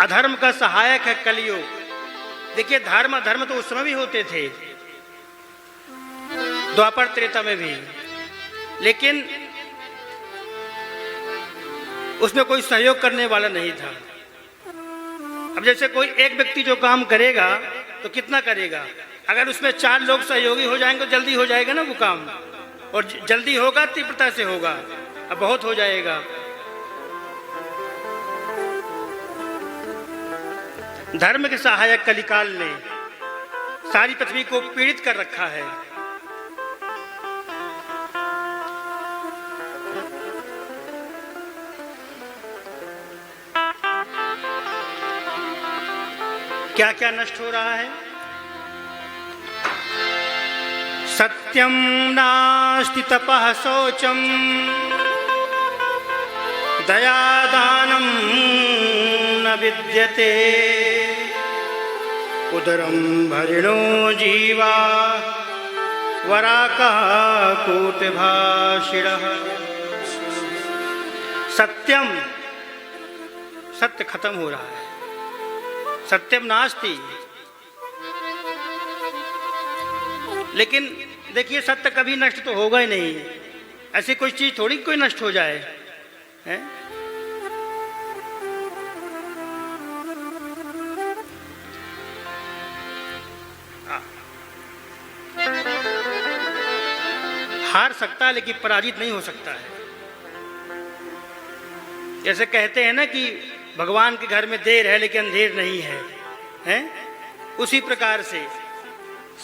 अधर्म का सहायक है कलयुग। देखिए धर्म अधर्म तो उस समय भी होते थे, द्वापर त्रेता में भी, लेकिन उसमें कोई सहयोग करने वाला नहीं था। अब जैसे कोई एक व्यक्ति जो काम करेगा तो कितना करेगा, अगर उसमें 4 लोग सहयोगी हो जाएंगे तो जल्दी हो जाएगा ना वो काम, और जल्दी होगा तीव्रता से होगा, अब बहुत हो जाएगा। धर्म के सहायक कलिकाल ने सारी पृथ्वी को पीड़ित कर रखा है। क्या क्या नष्ट हो रहा है? सत्यम नास्ति तपः शौचम दयादानं न विद्यते उदरं भरिणो जीवा वराकः कूटभाषिणः। सत्यम, सत्य खत्म हो रहा है। सत्यम नास्ति, लेकिन देखिए सत्य कभी नष्ट तो होगा ही नहीं। ऐसी कोई चीज थोड़ी कोई नष्ट हो जाए है? हार सकता है लेकिन पराजित नहीं हो सकता है। जैसे कहते हैं ना कि भगवान के घर में देर है लेकिन अंधेर नहीं है, हैं? उसी प्रकार से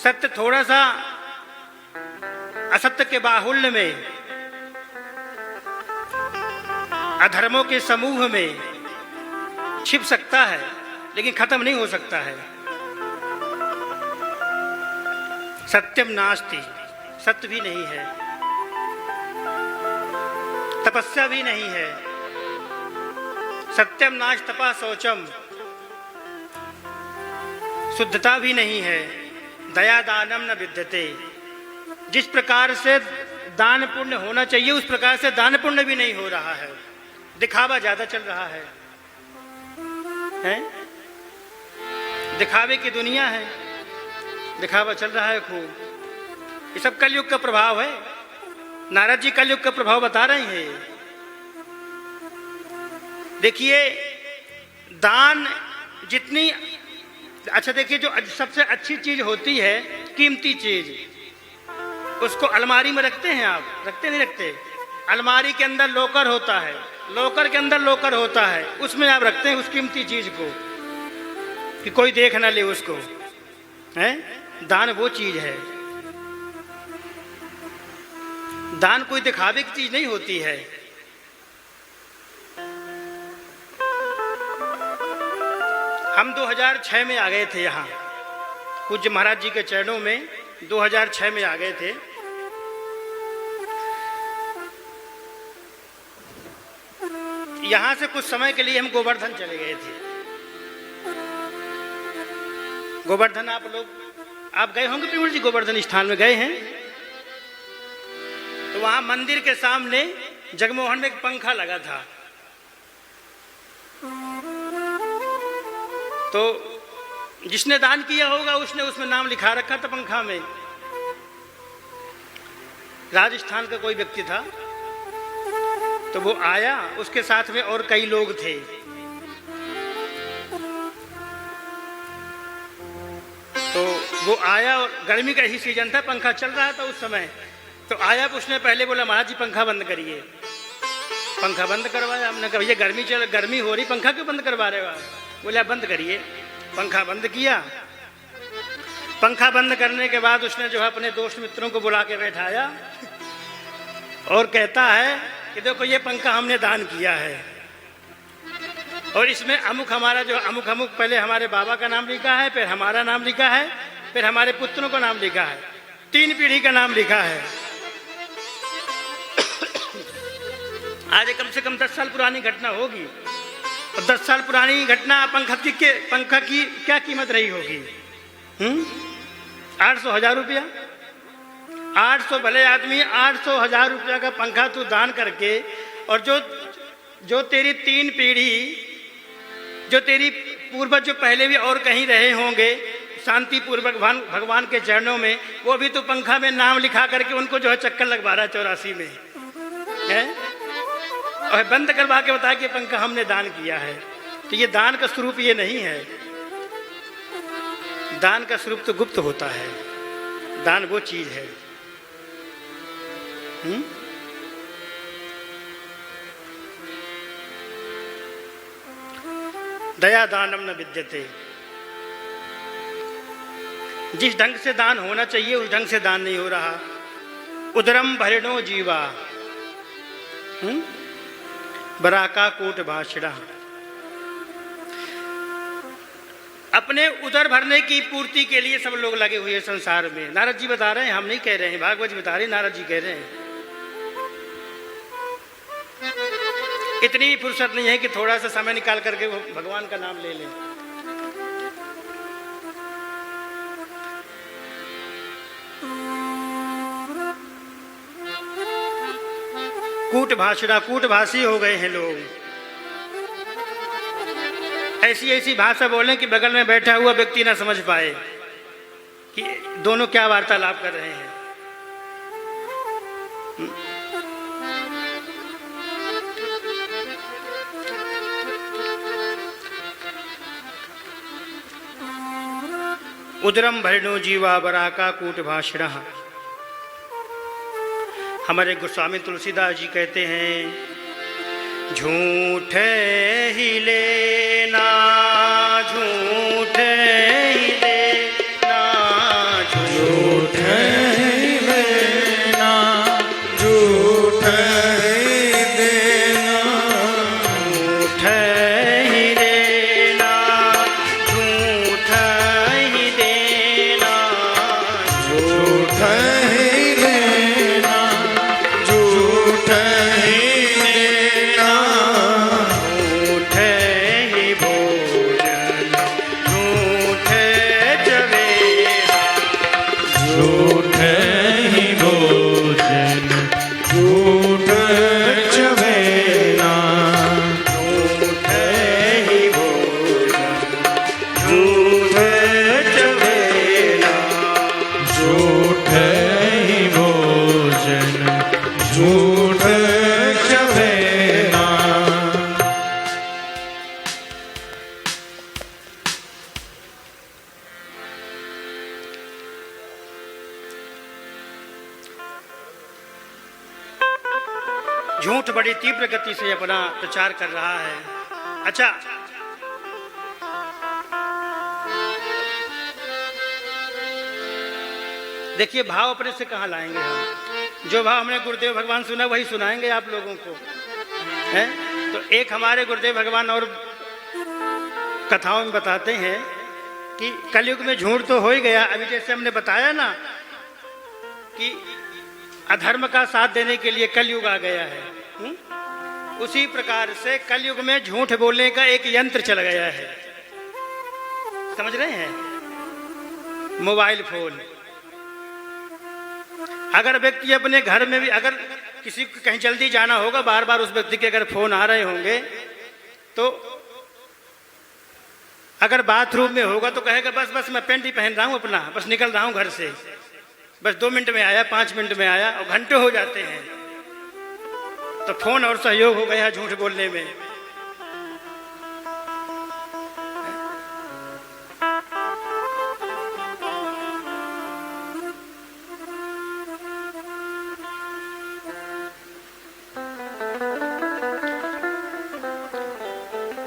सत्य थोड़ा सा असत्य के बाहुल्य में, अधर्मों के समूह में छिप सकता है लेकिन खत्म नहीं हो सकता है। सत्यम नास्ति, सत्य भी नहीं है, तपस्या भी नहीं है। सत्यम नाश तपा शौचम, शुद्धता भी नहीं है। दया दानम न विद्यते, जिस प्रकार से दान पुण्य होना चाहिए उस प्रकार से दान पुण्य भी नहीं हो रहा है। दिखावा ज्यादा चल रहा है, हैं? दिखावे की दुनिया है, दिखावा चल रहा है खूब। ये सब कलयुग का प्रभाव है। नारद जी कलयुग का प्रभाव बता रहे हैं। देखिए दान जितनी अच्छा, देखिए जो सबसे अच्छी चीज होती है, कीमती चीज, उसको अलमारी में रखते हैं आप, रखते नहीं रखते? अलमारी के अंदर लॉकर होता है, लॉकर के अंदर लॉकर होता है, उसमें आप रखते हैं उस कीमती चीज को कि कोई देख ना ले उसको, हैं? दान वो चीज है। दान कोई दिखावे की चीज नहीं होती है। हम 2006 में आ गए थे यहाँ, पूज्य महाराज जी के चरणों में 2006 में आ गए थे। यहाँ से कुछ समय के लिए हम गोवर्धन चले गए थे। गोवर्धन आप गए होंगे पीयूष जी, गोवर्धन स्थान में गए हैं? तो वहां मंदिर के सामने जगमोहन में एक पंखा लगा था। तो जिसने दान किया होगा उसने उसमें नाम लिखा रखा था पंखा में। राजस्थान का कोई व्यक्ति था, तो वो आया, उसके साथ में और कई लोग थे। तो वो आया और गर्मी का ही सीजन था, पंखा चल रहा था उस समय। तो आया, उसने पहले बोला महाराज जी पंखा बंद करिए। पंखा बंद करवाया। हमने कहा भैया गर्मी हो रही, पंखा क्यों बंद करवा रहे हो आप? बोले आप बंद करिए। पंखा बंद किया। पंखा बंद करने के बाद उसने जो है अपने दोस्त मित्रों को बुला के बैठाया और कहता है कि देखो ये पंखा हमने दान किया है, और इसमें अमुक हमारा जो अमुक पहले हमारे बाबा का नाम लिखा है, फिर हमारा नाम लिखा है, फिर हमारे पुत्रों का नाम लिखा है, 3 पीढ़ी का नाम लिखा है। आज कम से कम 10 साल पुरानी घटना होगी, और 10 साल पुरानी घटना पंखा की क्या कीमत रही होगी? 800,000 रुपया। 800 भले आदमी 800,000 रुपया का पंखा तू दान करके, और जो तेरी 3 पीढ़ी जो तेरी पूर्वज जो पहले भी और कहीं रहे होंगे शांति पूर्वक भगवान के चरणों में, वो भी तो पंखा में नाम लिखा करके उनको जो है चक्कर लगवा रहा 84 में है, और बंद करवा के बता कि पंखा हमने दान किया है। तो ये दान का स्वरूप ये नहीं है। दान का स्वरूप तो गुप्त होता है। दान वो चीज है। दया दानम न विद्यते। जिस ढंग से दान होना चाहिए उस ढंग से दान नहीं हो रहा। उदरम भरणो जीवा बराका कूट भाषणा। अपने उदर भरने की पूर्ति के लिए सब लोग लगे हुए हैं संसार में। नारद जी बता रहे हैं, हम नहीं कह रहे हैं, भागवत जी बता रहे हैं, नारद जी कह रहे हैं। इतनी भी फुर्सत नहीं है कि थोड़ा सा समय निकाल करके वो भगवान का नाम ले लें। कूट भाषणा, कूटभाषी हो गए हैं लोग। ऐसी ऐसी भाषा बोलें कि बगल में बैठा हुआ व्यक्ति ना समझ पाए कि दोनों क्या वार्तालाप कर रहे हैं। उदरम भरणो जीवा बराका कूट भाषण। हमारे गोस्वामी तुलसीदास जी कहते हैं, झूठ ही लेना झूठ ही लेना, झूठ ही लेना झूठ ही देना, झूठ ही लेना झूठ ही देना, झूठ ही लेना झूठ ही झूठ बड़ी तीव्र गति से अपना प्रचार कर रहा है। अच्छा, देखिए भाव अपने से कहाँ लाएंगे हम। जो भाव हमने गुरुदेव भगवान सुना वही सुनाएंगे आप लोगों को, है? तो एक हमारे गुरुदेव भगवान और कथाओं में बताते हैं कि कलयुग में झूठ तो हो ही गया। अभी जैसे हमने बताया ना कि अधर्म का साथ देने के लिए कलयुग आ गया है, उसी प्रकार से कलयुग में झूठ बोलने का एक यंत्र चल गया है। समझ रहे हैं? Mobile phone. अगर व्यक्ति अपने घर में भी, अगर किसी को कहीं जल्दी जाना होगा, बार बार उस व्यक्ति के अगर फोन आ रहे होंगे, तो अगर बाथरूम में होगा तो कहेगा बस बस मैं पेंट ही पहन रहा हूं अपना, बस निकल रहा हूं घर से, बस 2 मिनट में आया, 5 मिनट में आया, और घंटे हो जाते हैं। तो फोन और सहयोग हो गया झूठ बोलने में।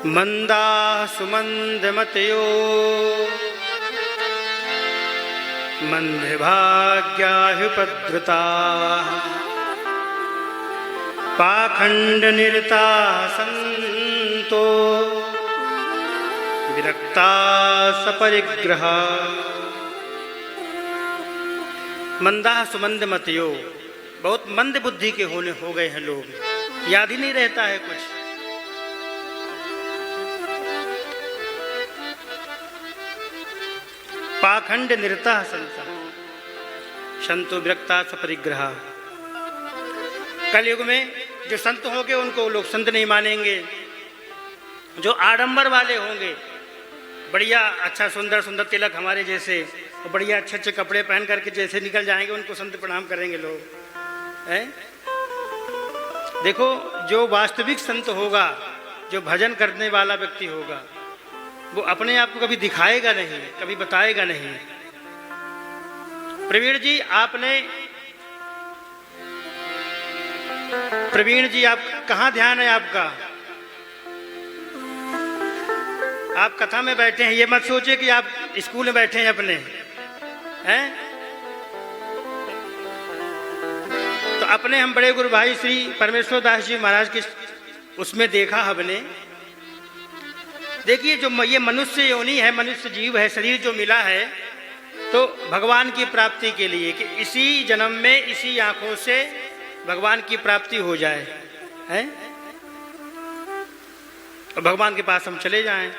मंदा सुमंद मतयो मंदभाग्याहुपद्रुता, पाखंड निरता संतो विरक्ता सपरिग्रह। मंदा सुमंद मतयो, बहुत मंद बुद्धि के हो गए हैं लोग, याद ही नहीं रहता है कुछ। पाखंड निरता संता संतो विरक्ता सपरिग्रह। कलयुग में जो संत होंगे उनको लोग संत नहीं मानेंगे, जो आडंबर वाले होंगे, बढ़िया अच्छा सुंदर सुंदर तिलक हमारे जैसे, और बढ़िया अच्छे अच्छे कपड़े पहन करके जैसे निकल जाएंगे, उनको संत प्रणाम करेंगे लोग, हैं? देखो, जो वास्तविक संत होगा, जो भजन करने वाला व्यक्ति होगा, वो अपने आप को कभी दिखाएगा नहीं, कभी बताएगा नहीं। प्रवीण जी, आप कहाँ ध्यान है आपका? आप कथा में बैठे हैं, ये मत सोचिए कि आप स्कूल में बैठे हैं अपने, हैं? तो अपने हम बड़े गुरु भाई श्री परमेश्वर दास जी महाराज के उसमें देखा हमने। देखिए, जो ये मनुष्य योनि है, मनुष्य जीव है, शरीर जो मिला है, तो भगवान की प्राप्ति के लिए, कि इसी जन्म में इसी आंखों से भगवान की प्राप्ति हो जाए, हैं? और भगवान के पास हम चले जाएं।